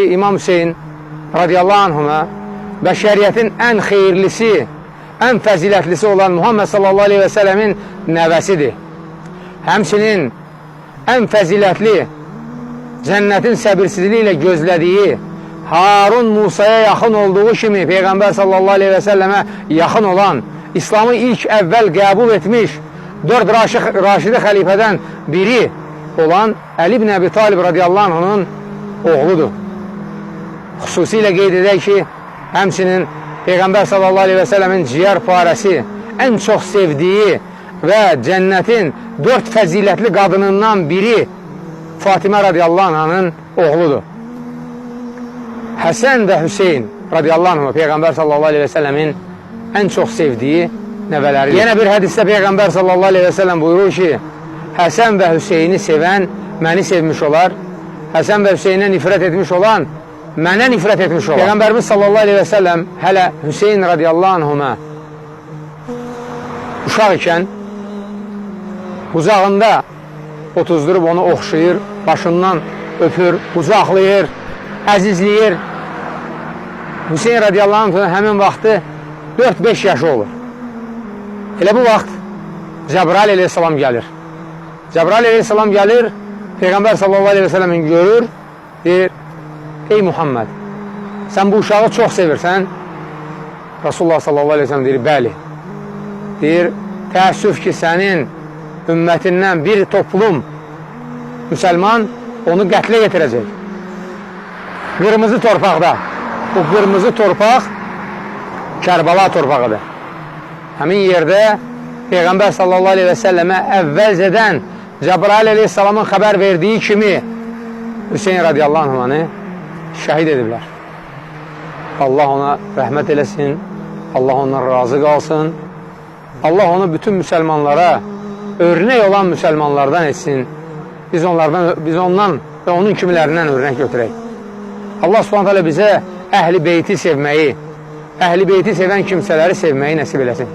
İmam Hüseyin radiyallahu anhuma bəşəriyyətin ən xeyirlisi, ən fəzilətlisi olan Muhammed sallallahu aleyhi və sələmin nəvəsidir. Həmçinin ən fəzilətli, cənnətin səbirsizliyi ilə gözlədiyi, Harun Musaya yaxın olduğu kimi Peyğəmbər sallallahu aleyhi və səlləmə yaxın olan, İslamı ilk əvvəl qəbul etmiş 4 Raşidi xəlifədən biri olan Əli ibn Əbi Talib radiyallahu anh'ın oğludur. Xüsusilə qeyd edək ki, həmçinin Peyğəmbər sallallahu aleyhi və sələmin ciyər parəsi, ən çox sevdiyi və cənnətin 4 fəzilətli qadınından biri Fatimə radiyallahu anh'ın oğludur. Həsən və Hüseyin radiyallahu anh Peyğəmbər sallallahu aleyhi və sələmin ən çox sevdiyi nəvələridir. Yenə bir hədisdə Peyğəmbər sallallahu aleyhi və sələm buyurur ki, Həsən və Hüseyini sevən məni sevmiş olar, Həsən və Hüseyinə nifrət etmiş olan mənə nifrət etmiş olar. Peyğəmbərimiz sallallahu aleyhi və səlləm hələ Hüseyin radiyallahu anhuma uşaq ikən qucağında otuzdurub onu oxşayır, başından öpür, qucaqlayır, əzizləyir. Hüseyin radiyallahu anhuma həmin vaxtı 4-5 yaşı olur. Elə bu vaxt Cəbrail aleyhissalam gəlir. Cəbrail aleyhissalam gəlir, Peyğəmbər sallallahu aleyhi və sələmin görür, deyir, ey Muhammed, sən bu uşağı çox sevirsən. Rasulullah sallallahu aleyhi ve sellem deyir, bəli. Deyir, təəssüf ki, sənin ümmətindən bir toplum müsəlman onu qətlə getirəcək. Qırmızı torpaqda. Bu qırmızı torpaq Kərbala torpağıdır. Həmin yerdə Peyğəmbər sallallahu aleyhi və səlləmə əvvəlcədən Cəbrail aleyhissalamın xəbər verdiyi kimi Hüseyin radiyallahu anh'ı şəhid ediblər. Allah ona rəhmət eləsin, Allah ondan razı qalsın, Allah onu bütün müsəlmanlara örnek olan müsəlmanlardan etsin, biz ondan və onun kimilərindən örnek götürək. Allah subhanət hələ bizə əhl-i beyti sevməyi, əhl-i beyti sevən kimsələri sevməyi nəsib eləsin.